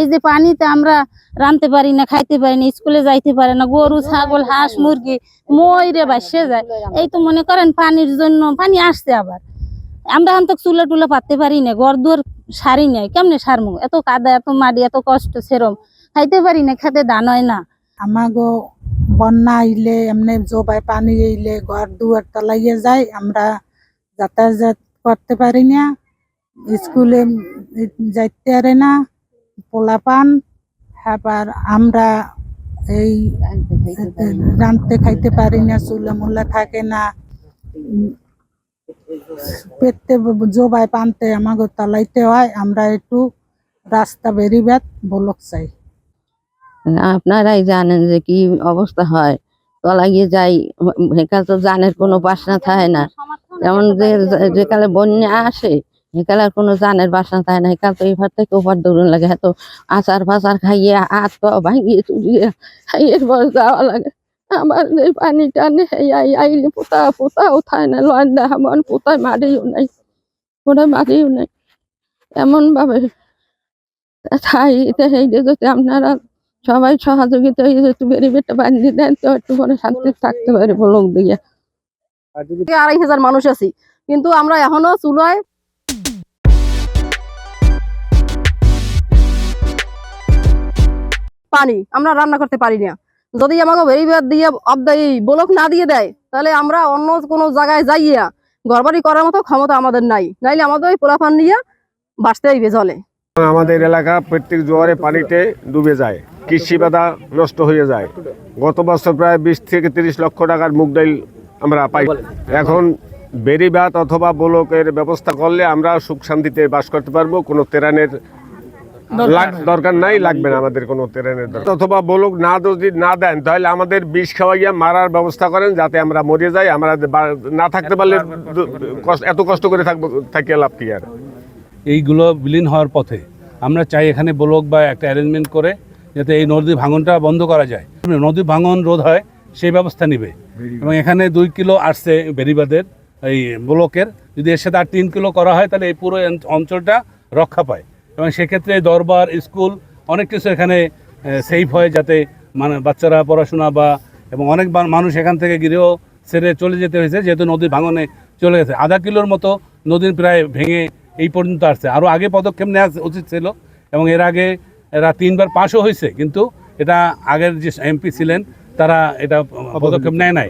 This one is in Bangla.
এই যে পানিতে আমরা রাঁধতে পারি না, খাইতে পারি না, স্কুলে যাইতে পারে না, গরু ছাগল হাঁস মুরগি মইরে বাসে যায়। এই তো মনে করেন পানির জন্য পানি আসছে, আবার আমরা এখন তো চুলা টুলা পাততে পারি না, ঘর দুয়ার সারি নাই, কেমনে সারমু? এত কাদা এত মাটি এত কষ্ট, সেরম খাইতে পারি না, খেতে ধান হয় না। আমাগো বন্যা আইলে এমনি জোবায় পানি আইলে ঘর দুয়ার তলাইয়ে যায়, আমরা যাতায়াত করতে পারি না, স্কুলে যাইতে পারে না পোলাপান। আবার আমরা এই রাঁধতে খাইতে পারি না, চুলা মুলা থাকে না, পেতে জোবায় পানতে আমাকে তলাইতে হয়। আমরা একটু রাস্তা বেরিবাদ বলক চাই। আপনারাই জানেন যে কি অবস্থা হয়, তলা গিয়ে যাই, এখানে তো জানের কোনো বাসনা থাকে না। যেমন যেকালে বন্যা আসে একালে আর কোনো জানের বাসনা থাকে না, একাল তো এবার থেকে ওপার দৌড়ন লাগে, এত আচার ফাচার খাইয়ে হাত পা ভাঙিয়ে চুরিয়ে খাইয়ে পর যাওয়া লাগে। আমার এই পানি টানে আইলে পোতাও থাকে না, লন্ডা এমন পোতায় মারিও নাই, কোথায় মারিও নাই, এমন ভাবে তাই যদি আপনারা সবাই সহযোগিতা একটু বেরিবেটটা বানিয়ে দেন তো একটু পরে শান্তি থাকতে পারে লোক দিয়ে। ২,৫০০ মানুষ আছি, কিন্তু আমরা এখনো চুলায় পানি আমরা রান্না করতে পারি না। যদি আমাকে বেরিবেট দিয়ে ব্লক না দিয়ে দেয়, তাহলে আমরা অন্য কোনো জায়গায় যাইয়া ঘরবাড়ি করার মতো ক্ষমতা আমাদের নাই, নাইলে আমাদের ওই পোলাপান নিয়ে বাঁচতে হইবে জলে। আমাদের এলাকা প্রত্যেক জোয়ারে পানিতে ডুবে যায়, কৃষি বাধা নষ্ট হয়ে যায়। গত বছর প্রায় ২০ থেকে ৩০ লক্ষ টাকার মুগ ডাল আমরা পাই। এখন বেরিবাদ অথবা ব্লকের ব্যবস্থা করলে আমরা সুখ শান্তিতে বাস করতে পারবো, কোনো তেরানের দরকার নাই, লাগবে না আমাদের কোনো তেরানের দরকার। অথবা ব্লক যদি না দেন তাহলে আমাদের বিষ খাওয়াইয়া মারার ব্যবস্থা করেন, যাতে আমরা মরে যাই। আমরা না থাকতে পারলে এত কষ্ট করে থাকি লাভ কি আর। এইগুলো বিলীন হওয়ার পথে আমরা চাই এখানে ব্লক বা একটা অ্যারেঞ্জমেন্ট করে যাতে এই নদী ভাঙনটা বন্ধ করা যায়, নদী ভাঙন রোধ হয় সেই ব্যবস্থা নেবে। এবং এখানে 2 কিলো আসছে বেরিবাদের এই ব্লকের, যদি এর সাথে আর 3 কিলো করা হয় তাহলে এই পুরো অঞ্চলটা রক্ষা পায়। এবং সেক্ষেত্রে দরবার স্কুল অনেক কিছু এখানে সেফ হয়, যাতে মানে বাচ্চারা পড়াশোনা বা এবং অনেক মানুষ এখান থেকে গৃহ ছেড়ে চলে যেতে হয়েছে, যেহেতু নদীর ভাঙনে চলে গেছে। আধা কিলোর মতো নদীর প্রায় ভেঙে এই পর্যন্ত আসছে। আরও আগে পদক্ষেপ নেওয়া উচিত ছিল, এবং এর আগে এরা 3 বার পাশও হয়েছে, কিন্তু এটা আগের যে এমপি ছিলেন তারা এটা পদক্ষেপ নেয় নাই।